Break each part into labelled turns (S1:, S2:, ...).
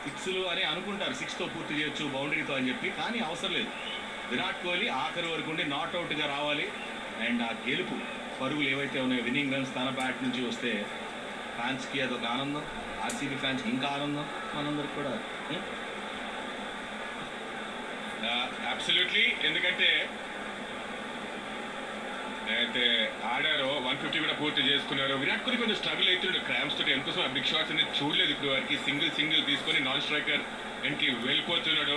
S1: సిక్స్లు అని అనుకుంటారు, 6తో పూర్తి చేయొచ్చు బౌండరీతో అని చెప్పి, కానీ అవసరం లేదు. విరాట్ కోహ్లీ ఆఖరి వరకు ఉండి నాట్అవుట్గా రావాలి. అండ్ ఆ గెలుపు పరుగులు ఏవైతే ఉన్నాయో, విన్నింగ్ రన్స్ తన బ్యాట్ నుంచి వస్తే ఫ్యాన్స్కి అదొక ఆనందం, ఆర్సీబీ ఫ్యాన్స్కి ఇంకా ఆనందం, మనందరికి కూడా.
S2: అబ్సల్యూట్లీ. ఎందుకంటే అయితే ఆడారో 150 కూడా పూర్తి చేసుకున్నారు. విరాట్ కోహ్లీ కొంచెం స్ట్రగుల్ అవుతుండే క్రామ్స్ తోటి. ఎందుకోసం ఆ బిగ్ షాట్స్ అనేది చూడలేదు ఇప్పుడు వారికి. సింగిల్ తీసుకొని నాన్ స్ట్రైకర్ వెనక్కి వెళ్ళిపోతున్నాడు.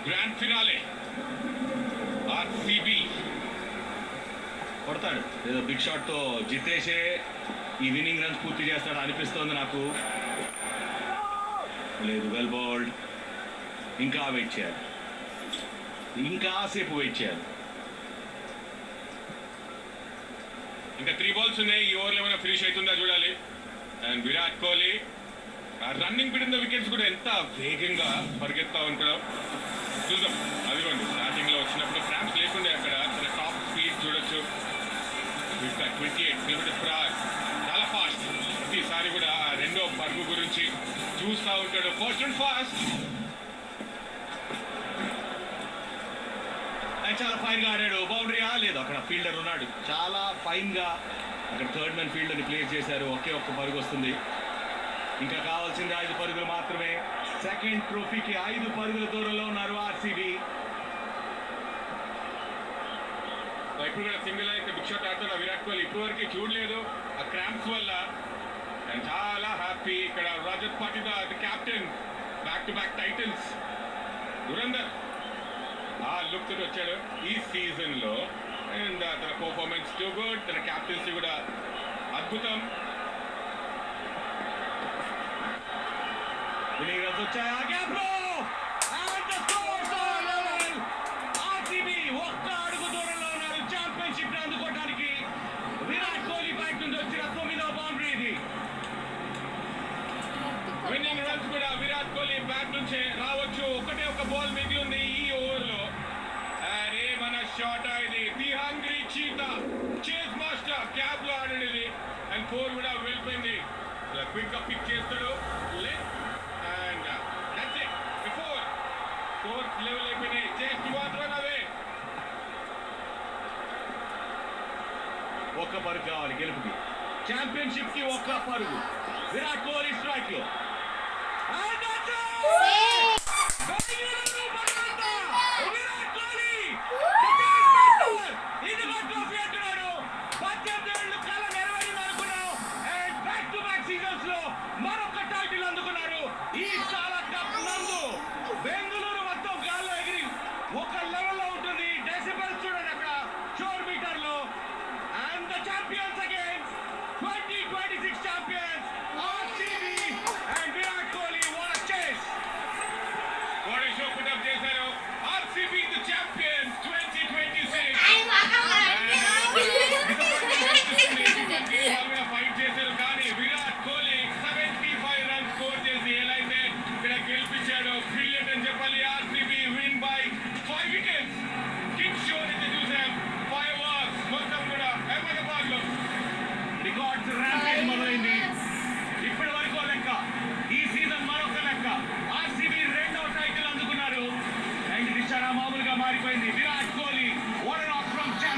S2: గ్రాండ్ ఫినాలే ఆర్సీబీ
S1: కొడతాడు ఏదో బిగ్ షాట్తో, జితేషే ఈ విన్నింగ్ రన్స్ పూర్తి చేస్తాడు అనిపిస్తోంది నాకు. లేదు, వెల్ బౌల్డ్. ఇంకా వెయిట్ చేయాలి, ఇంకా సేపు వెయిట్ చేయాలి.
S2: ఇంకా 3 balls ఉన్నాయి. ఈ ఓవర్లో ఏమైనా ఫినిష్ అవుతుందా చూడాలి. And Virat Kohli running between the wickets కూడా ఎంత వేగంగా పరిగెత్తా ఉంటాడో చూద్దాం. అదిగోండి స్టార్టింగ్ లో వచ్చినప్పుడు క్రాంప్స్ లేకుండే అక్కడ తన టాప్ స్పీడ్ చూడొచ్చు. 28 km/h, చాలా ఫాస్ట్. ఈసారి కూడా రెండో పరుగు గురించి చూస్తూ ఉంటాడు. First and fast.
S1: చాలా ఫైన్ గా ఆడాడు. బౌండరీయా లేదు, అక్కడ ఫీల్డర్ ఉన్నాడు. చాలా ఫైన్ గా అక్కడ థర్డ్ మ్యాన్ ఫీల్డర్ ని ప్లేస్ చేశారు. ఒకే ఒక్క పరుగు వస్తుంది. ఇంకా కావాల్సింది 5 పరుగులు మాత్రమే. సెకండ్ ట్రోఫీకి 5 పరుగుల దూరంలో ఉన్నారు ఆర్సీబీ.
S2: ఇప్పుడు కూడా సింగిల్ అయితే బిగ్ షాట్ ఆడతాడు విరాట్ కోహ్లీ. ఇప్పటివరకు చూడలేదు ఆ క్రాంప్స్ వల్ల. అండ్ చాలా హ్యాపీ ఇక్కడ Rajat Patidar the captain, back to back titles. Dhurandhar ఆ లుక్ తోటి వచ్చాడు ఈ సీజన్ లో. అండ్ తన పర్ఫార్మెన్స్ టూ గుడ్, తన క్యాప్టెన్సీ కూడా అద్భుతం.
S1: విన్నింగ్ రన్స్ వచ్చాయి ఆ గ్యాప్ లో. And the scores are level. RCB ఒక్క అడుగు దూరంలో ఉన్నారు ఛాంపియన్షిప్ ని అందుకోవడానికి. విరాట్ కోహ్లీ బ్యాట్ నుంచి వచ్చిన 9వ బౌండరీ ఇది.
S2: విన్నింగ్ రన్స్ కూడా విరాట్ కోహ్లీ బ్యాట్ నుంచే రావచ్చు. ఒకటే ఒక బాల్ మిగిలి ఉంది ఈ ఓవర్ లో. అరే మన షాట్ ఇది. The hungry cheetah, chase master cap లో ఆడాడు ఇది. అండ్ 4 కూడా వెళ్ళిపోయింది. క్విక్ గా పిక్ చేస్తాడు. And that's it. Before fourth level అయిపోయినాయి. జస్ట్ 1 run అవే.
S1: ఒక్క పరుగు కావాలి గెలుపుకి. ఛాంపియన్షిప్ కి ఒక్క పరుగు. విరాట్ కోహ్లీ స్ట్రైక్ లో.